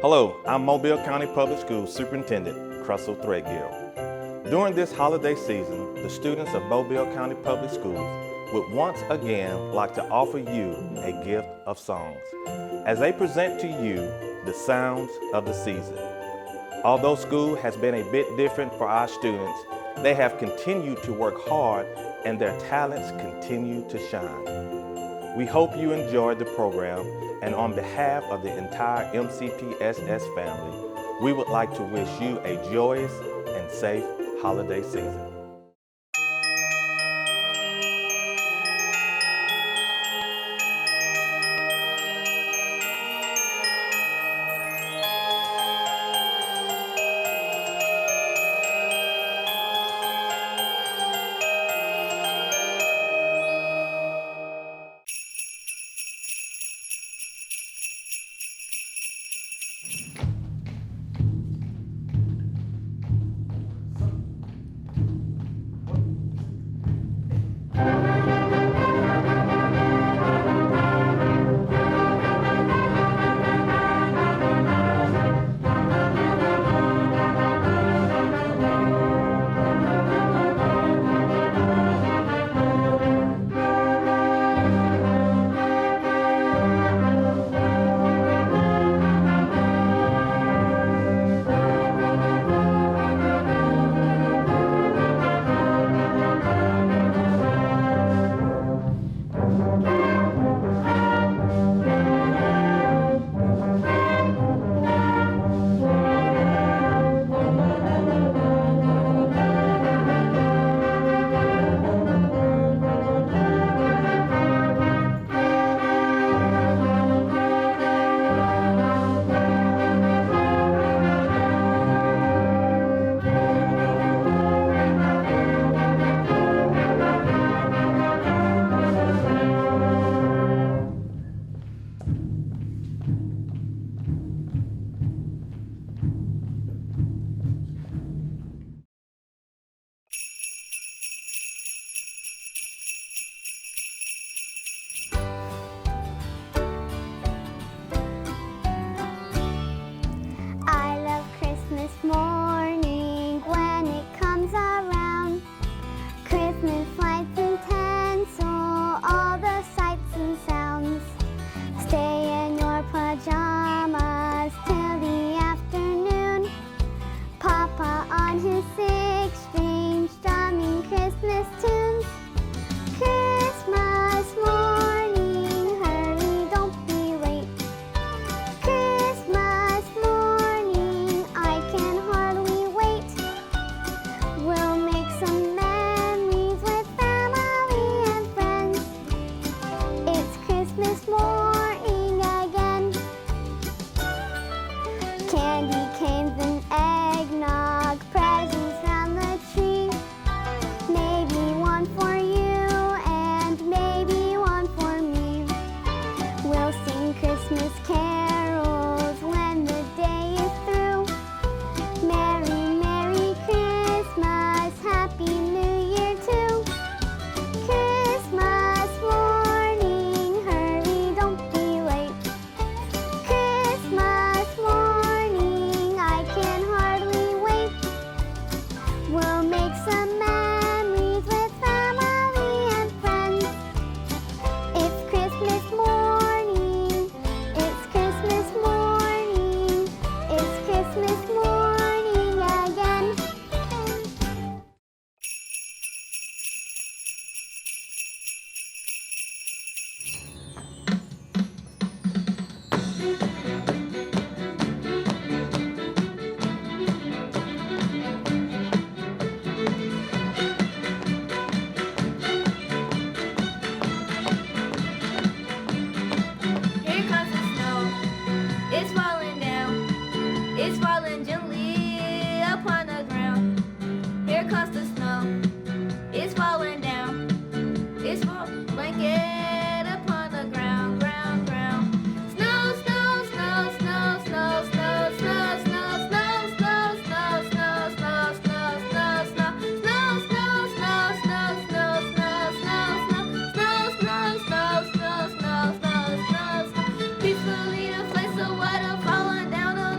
Hello, I'm Mobile County Public Schools Superintendent Crussell Threadgill. During this holiday season, the students of Mobile County Public Schools would once again like to offer you a gift of songs as they present to you the sounds of the season. Although school has been a bit different for our students, they have continued to work hard and their talents continue to shine. We hope you enjoyed the program, and on behalf of the entire MCPSS family, we would like to wish you a joyous and safe holiday season. Peacefully the place of water falling down on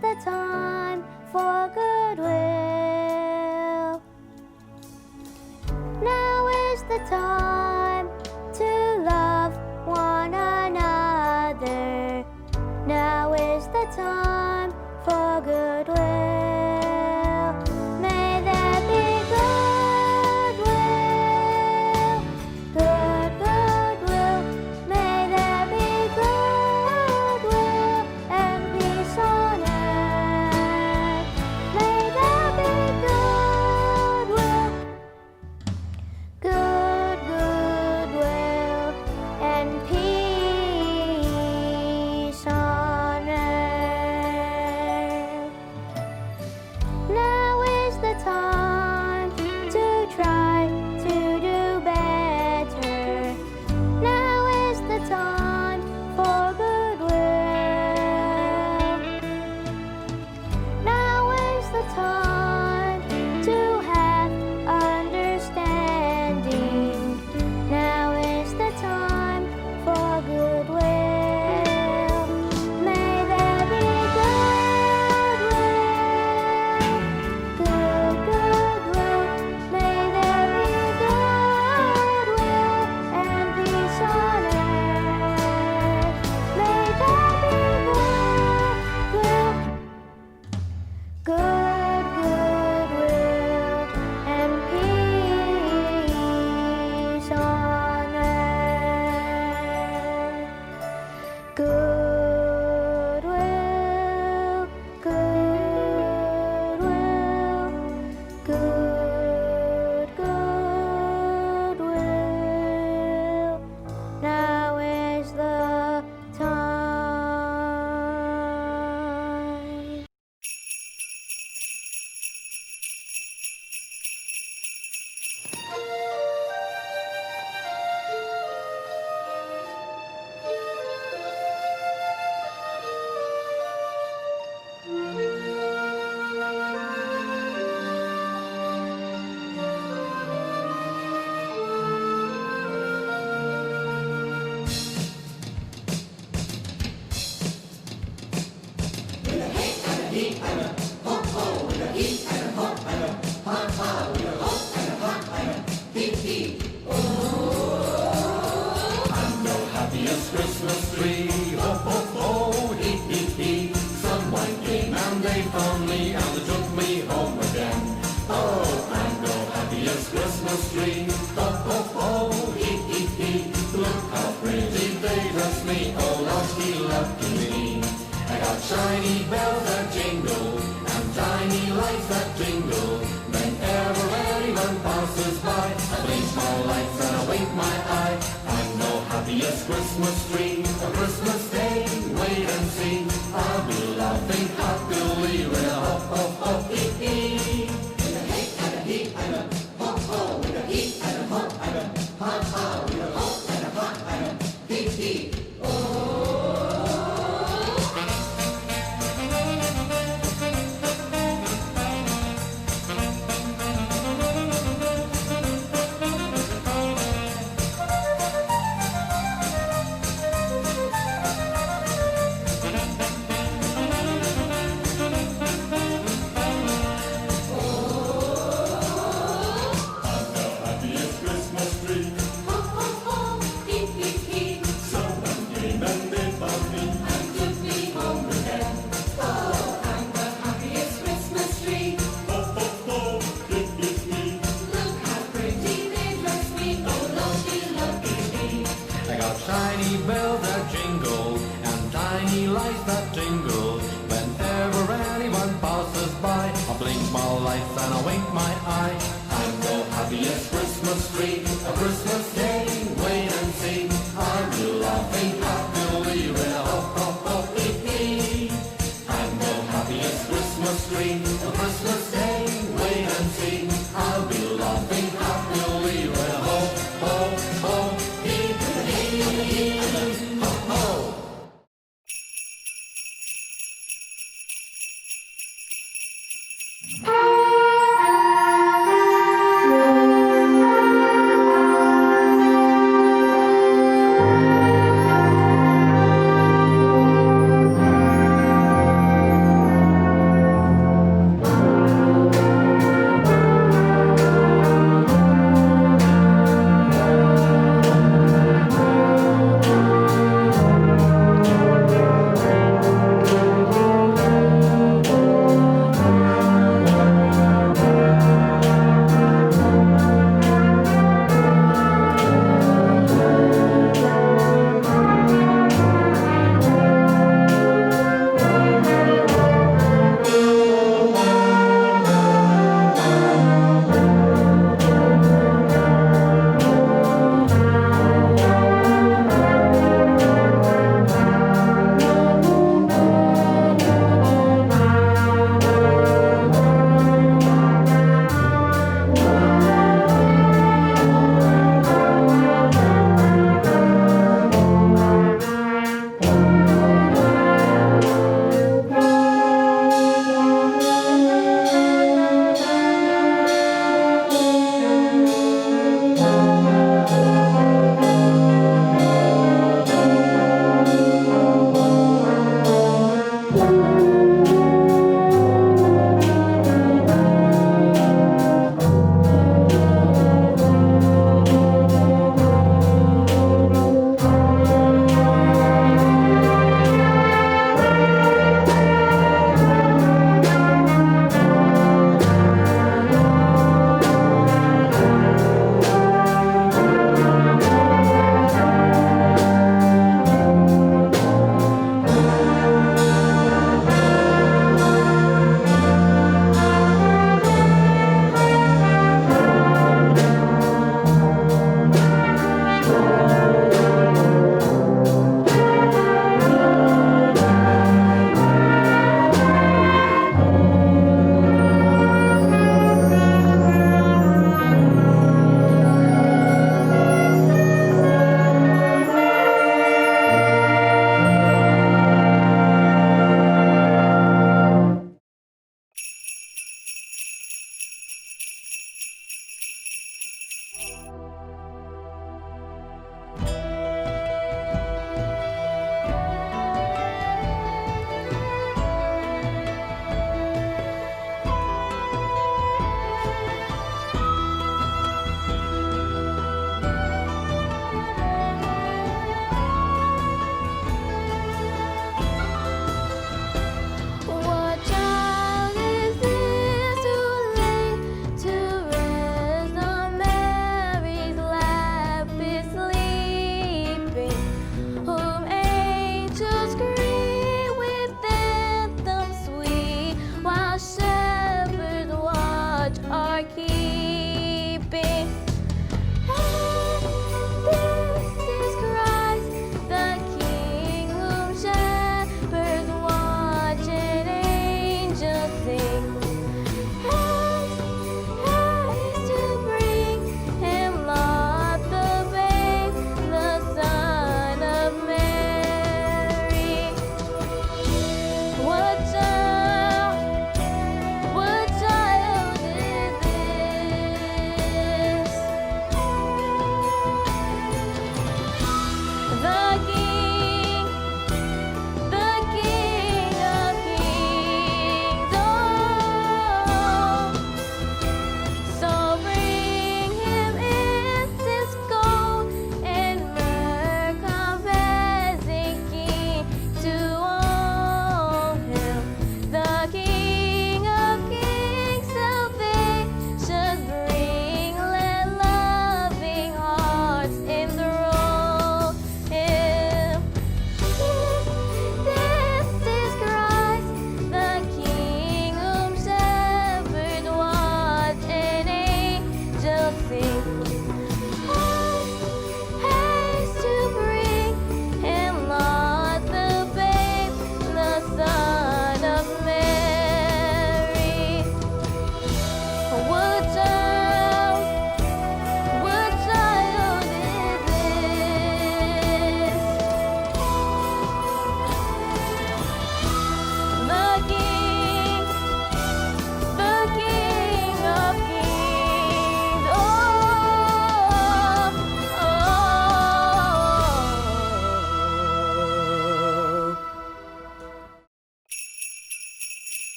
the time for goodwill. Now is the time to love one another. Now is the time for goodwill. May there be goodwill, goodwill. May there be goodwill and peace on earth. May there be goodwill, goodwill and peace on earth. Now is the time to try to do better. Now is the time for goodwill. Now is the time to have understanding. Now is the time for goodwill. May there be goodwill, goodwill. May there be goodwill and peace on earth. May there be goodwill, goodwill and peace on earth. Goodwill, goodwill, goodwill. Now is the time. Happiest Christmas tree, ho ho ho, hee hee hee. Someone came and they found me and they took me home again. Oh, I'm the happiest Christmas tree, ho ho ho, hee hee hee. Look how pretty they dress me, oh lucky, lucky me. I got shiny bells that jingle and tiny lights that jingle. Whenever anyone passes by, I blink my lights and I wink my eye. I'm no happiest Christmas tree, a Christmas day, wait and see. I'll be laughing happily with a ho ho ho hee hee. With a hey and a hee and a ho ho, with a hee and a ho and a ha ha, with a ho and a ha and a hee hee. Shiny bells that jingle and tiny lights that jingle. Whenever anyone passes by, I blink my lights and I wink my eye. I'm the happiest Christmas tree, a Christmas day, wait and see. I'll be laughing happily with a ho ho ho hee hee. I'm the happiest Christmas tree, a Christmas day, wait and see. I'll be laughing happily with a ho ho ho hee hee. Ho ho.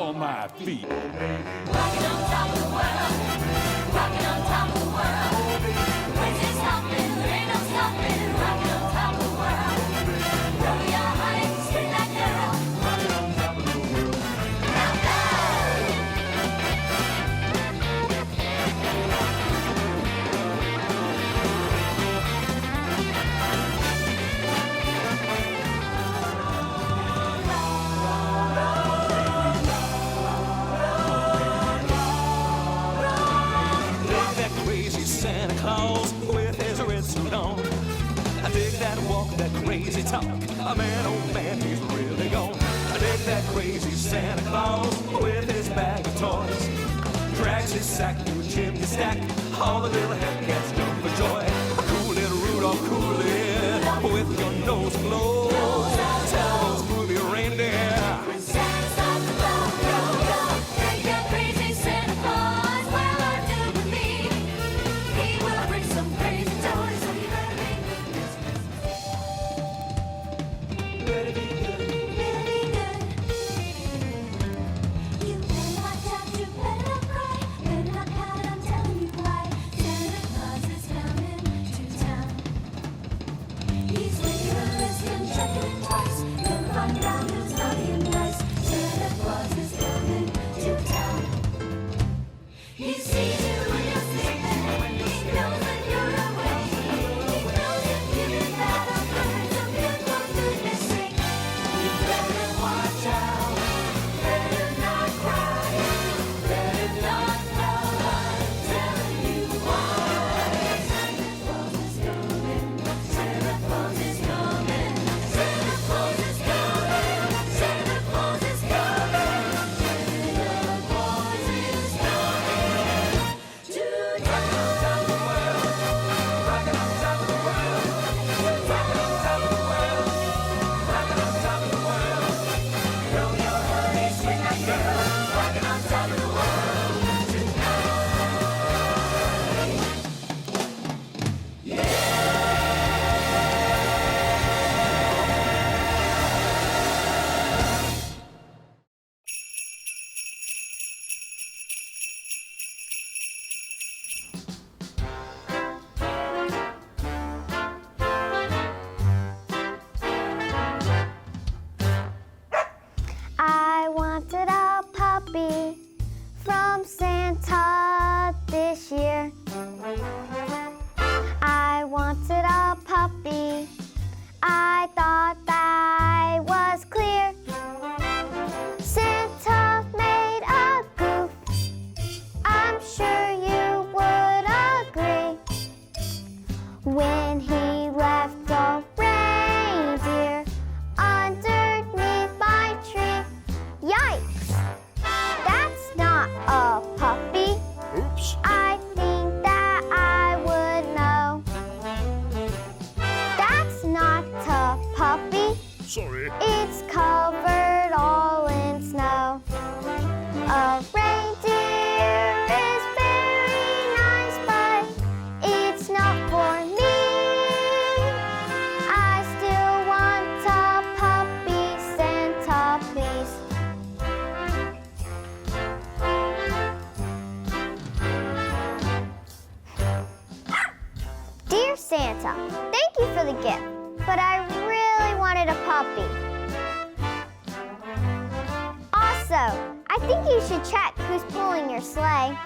on my feet. Rocking on top of the world. Rocking on top of the world. When's it stopping? There ain't no stopping. Rocking on top of the world. Throw your honey, scream that girl. Rocking on top of the world. Now go! Dig that crazy Santa Claus with his red suit on. I dig that walk, that crazy talk. Man, oh man, he's really gone. I dig that crazy Santa Claus with his bag of toys. Drags his sack to a chimney stack. All the little head cats jump for joy. Cool little Rudolph, cool it with your nose closed. Tell those groovy reindeer. Santa starts to go, go, go. Take that crazy Santa Claus. Well, or do with me. He will bring some crazy toys. So you better be good this Christmas. Better be good. Better be good. You better not doubt, you better not cry. Better not pout, I'm telling you why. Santa Claus is coming to town. He's making a list and checking it twice. Gonna find out who's naughty and nice. Santa Claus is coming to town. He sees you when you're sick. He knows when you're away. He knows if you've got a bird, so good for goodness sake. You better watch out. Better not cry. Better not pout. I'm telling you why. Santa Claus is coming. Santa Claus is coming. Santa Claus is coming. Santa Claus is coming. Santa Claus is coming to town. Rocking on top of the world. Rocking on top of the world. Rocking on top of the world. Throw your honey, sweet that girl. Rocking on top of the world I wanted a puppy from Santa this year. I wanted a puppy. I thought that was clear. Santa made a goof. I'm sure you would agree. When he left the reindeer underneath my tree. Yikes! That's not a puppy. Oops. I think that I would know. That's not a puppy. Sorry. It's covered all in snow. A reindeer is very nice, but it's not for me. I still want a puppy, Santa, please. Dear Santa, thank you for the gift, but I really wanted a puppy. Also, I think you should check who's pulling your sleigh.